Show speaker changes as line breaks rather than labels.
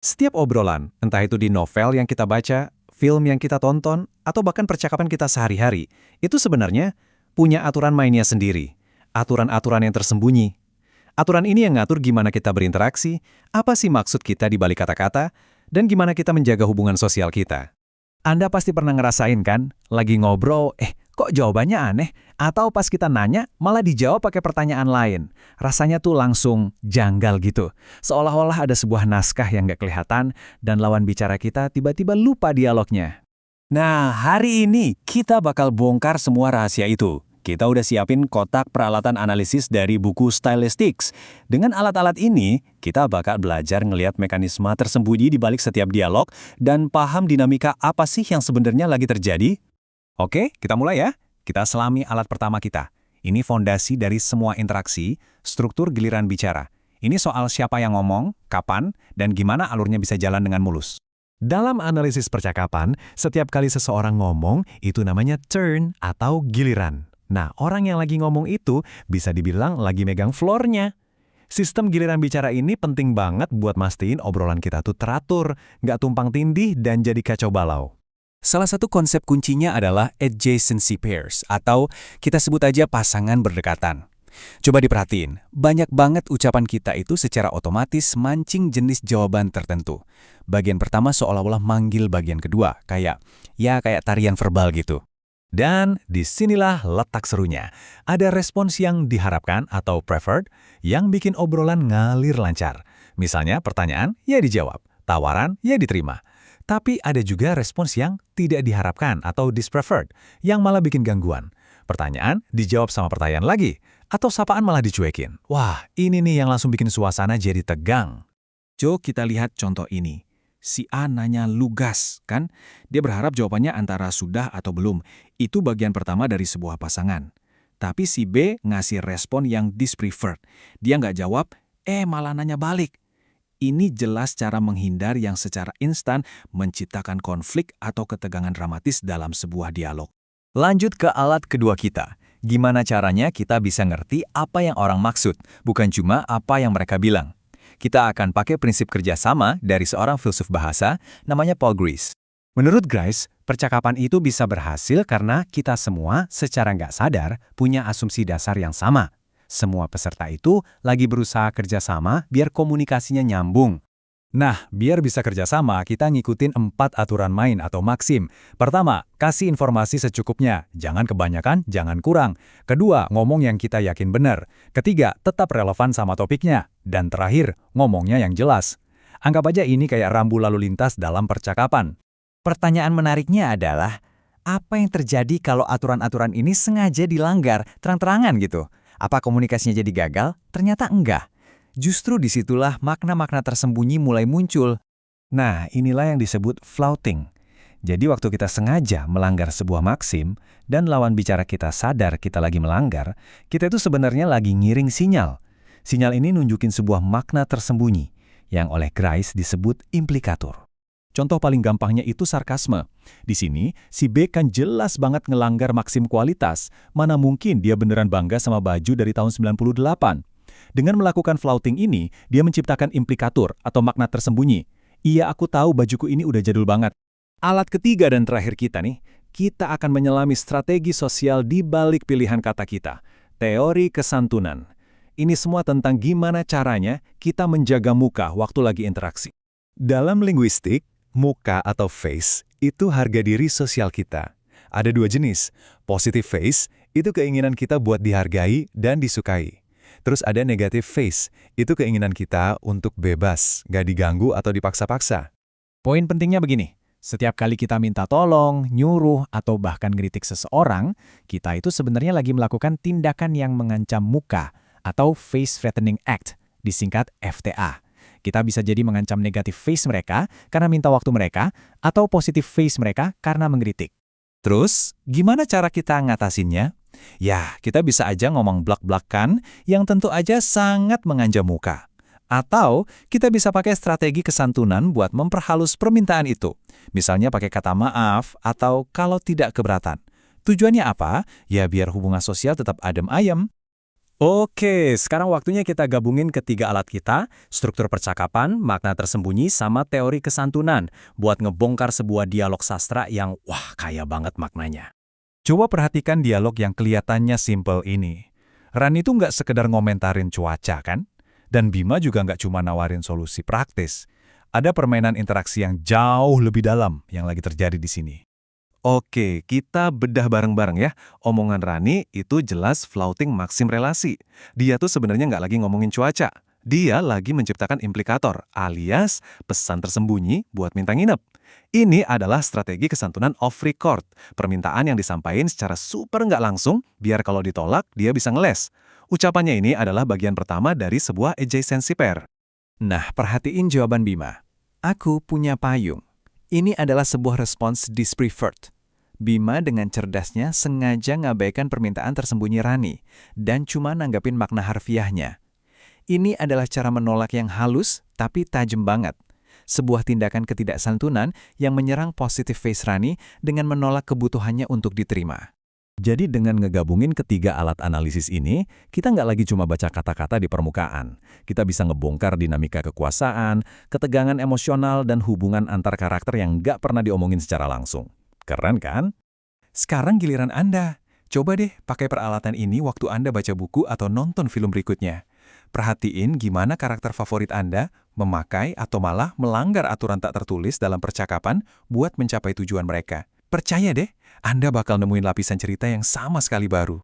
Setiap obrolan, entah itu di novel yang kita baca, film yang kita tonton, atau bahkan percakapan kita sehari-hari, itu sebenarnya punya aturan mainnya sendiri. Aturan-aturan yang tersembunyi. Aturan ini yang ngatur gimana kita berinteraksi, apa sih maksud kita di balik kata-kata, dan gimana kita menjaga hubungan sosial kita. Anda pasti pernah ngerasain kan, lagi ngobrol, kok jawabannya aneh? Atau pas kita nanya, malah dijawab pakai pertanyaan lain. Rasanya tuh langsung janggal gitu. Seolah-olah ada sebuah naskah yang nggak kelihatan, dan lawan bicara kita tiba-tiba lupa dialognya.
Nah, hari ini kita bakal bongkar semua rahasia itu. Kita udah siapin kotak peralatan analisis dari buku Stylistics. Dengan alat-alat ini, kita bakal belajar ngelihat mekanisme tersembunyi di balik setiap dialog dan paham dinamika apa sih yang sebenarnya lagi terjadi.
Oke, kita mulai ya. Kita selami alat pertama kita. Ini fondasi dari semua interaksi, struktur giliran bicara. Ini soal siapa yang ngomong, kapan, dan gimana alurnya bisa jalan dengan mulus. Dalam analisis percakapan, setiap kali seseorang ngomong, itu namanya turn atau giliran. Nah, orang yang lagi ngomong itu bisa dibilang lagi megang floor-nya. Sistem giliran bicara ini penting banget buat mastiin obrolan kita tuh teratur, nggak tumpang tindih dan jadi kacau balau.
Salah satu konsep kuncinya adalah adjacency pairs, atau kita sebut aja pasangan berdekatan. Coba diperhatiin, banyak banget ucapan kita itu secara otomatis mancing jenis jawaban tertentu. Bagian pertama seolah-olah manggil bagian kedua, kayak tarian verbal gitu.
Dan disinilah letak serunya. Ada respons yang diharapkan atau preferred yang bikin obrolan ngalir lancar. Misalnya pertanyaan, ya dijawab. Tawaran, ya diterima. Tapi ada juga respons yang tidak diharapkan atau dispreferred, yang malah bikin gangguan. Pertanyaan dijawab sama pertanyaan lagi, atau sapaan malah dicuekin. Wah, ini nih yang langsung bikin suasana jadi tegang.
Jo, kita lihat contoh ini. Si A nanya lugas, kan? Dia berharap jawabannya antara sudah atau belum. Itu bagian pertama dari sebuah pasangan. Tapi si B ngasih respon yang dispreferred. Dia nggak jawab, malah nanya balik. Ini jelas cara menghindar yang secara instan menciptakan konflik atau ketegangan dramatis dalam sebuah dialog.
Lanjut ke alat kedua kita. Gimana caranya kita bisa ngerti apa yang orang maksud, bukan cuma apa yang mereka bilang. Kita akan pakai prinsip kerjasama dari seorang filsuf bahasa, namanya Paul Grice. Menurut Grice, percakapan itu bisa berhasil karena kita semua secara nggak sadar punya asumsi dasar yang sama. Semua peserta itu lagi berusaha kerjasama biar komunikasinya nyambung. Nah, biar bisa kerjasama, kita ngikutin 4 aturan main atau maksim. Pertama, kasih informasi secukupnya. Jangan kebanyakan, jangan kurang. Kedua, ngomong yang kita yakin benar. Ketiga, tetap relevan sama topiknya. Dan terakhir, ngomongnya yang jelas. Anggap aja ini kayak rambu lalu lintas dalam percakapan.
Pertanyaan menariknya adalah, apa yang terjadi kalau aturan-aturan ini sengaja dilanggar, terang-terangan gitu? Apa komunikasinya jadi gagal? Ternyata enggak. Justru disitulah makna-makna tersembunyi mulai muncul.
Nah, inilah yang disebut flouting. Jadi waktu kita sengaja melanggar sebuah maksim, dan lawan bicara kita sadar kita lagi melanggar, kita itu sebenarnya lagi ngiring sinyal. Sinyal ini nunjukin sebuah makna tersembunyi, yang oleh Grice disebut implikatur. Contoh paling gampangnya itu sarkasme. Di sini, si B kan jelas banget ngelanggar maksim kualitas. Mana mungkin dia beneran bangga sama baju dari tahun 98. Dengan melakukan flouting ini, dia menciptakan implikatur atau makna tersembunyi. Iya, aku tahu bajuku ini udah jadul banget. Alat ketiga dan terakhir kita nih, kita akan menyelami strategi sosial di balik pilihan kata kita. Teori kesantunan. Ini semua tentang gimana caranya kita menjaga muka waktu lagi interaksi. Dalam linguistik, muka atau face itu harga diri sosial kita. Ada 2 jenis. Positive face itu keinginan kita buat dihargai dan disukai. Terus ada negative face, itu keinginan kita untuk bebas, nggak diganggu atau dipaksa-paksa.
Poin pentingnya begini, setiap kali kita minta tolong, nyuruh, atau bahkan ngeritik seseorang, kita itu sebenarnya lagi melakukan tindakan yang mengancam muka atau face threatening act, disingkat FTA. Kita bisa jadi mengancam negative face mereka karena minta waktu mereka, atau positive face mereka karena mengkritik.
Terus, gimana cara kita ngatasinnya? Ya, kita bisa aja ngomong blak-blakan yang tentu aja sangat mengancam muka. Atau kita bisa pakai strategi kesantunan buat memperhalus permintaan itu. Misalnya pakai kata maaf atau kalau tidak keberatan. Tujuannya apa? Ya biar hubungan sosial tetap adem ayem. Oke, sekarang waktunya kita gabungin ketiga alat kita, struktur percakapan, makna tersembunyi, sama teori kesantunan, buat ngebongkar sebuah dialog sastra yang, wah, kaya banget maknanya.
Coba perhatikan dialog yang kelihatannya simple ini. Rani tuh nggak sekedar ngomentarin cuaca kan? Dan Bima juga nggak cuma nawarin solusi praktis. Ada permainan interaksi yang jauh lebih dalam yang lagi terjadi di sini.
Oke, kita bedah bareng-bareng ya. Omongan Rani itu jelas flouting maksim relasi. Dia tuh sebenarnya nggak lagi ngomongin cuaca. Dia lagi menciptakan implikator, alias pesan tersembunyi buat minta nginep. Ini adalah strategi kesantunan off record. Permintaan yang disampaikan secara super nggak langsung, biar kalau ditolak dia bisa ngeles. Ucapannya ini adalah bagian pertama dari sebuah adjacency pair.
Nah, perhatiin jawaban Bima. Aku punya payung. Ini adalah sebuah respons dispreferred. Bima dengan cerdasnya sengaja ngabaikan permintaan tersembunyi Rani dan cuma nanggapin makna harfiahnya. Ini adalah cara menolak yang halus tapi tajam banget. Sebuah tindakan ketidaksantunan yang menyerang positive face Rani dengan menolak kebutuhannya untuk diterima.
Jadi dengan ngegabungin ketiga alat analisis ini, kita nggak lagi cuma baca kata-kata di permukaan. Kita bisa ngebongkar dinamika kekuasaan, ketegangan emosional, dan hubungan antar karakter yang nggak pernah diomongin secara langsung. Keren kan?
Sekarang giliran Anda. Coba deh pakai peralatan ini waktu Anda baca buku atau nonton film berikutnya. Perhatiin gimana karakter favorit Anda memakai atau malah melanggar aturan tak tertulis dalam percakapan buat mencapai tujuan mereka. Percaya deh, Anda bakal nemuin lapisan cerita yang sama sekali baru.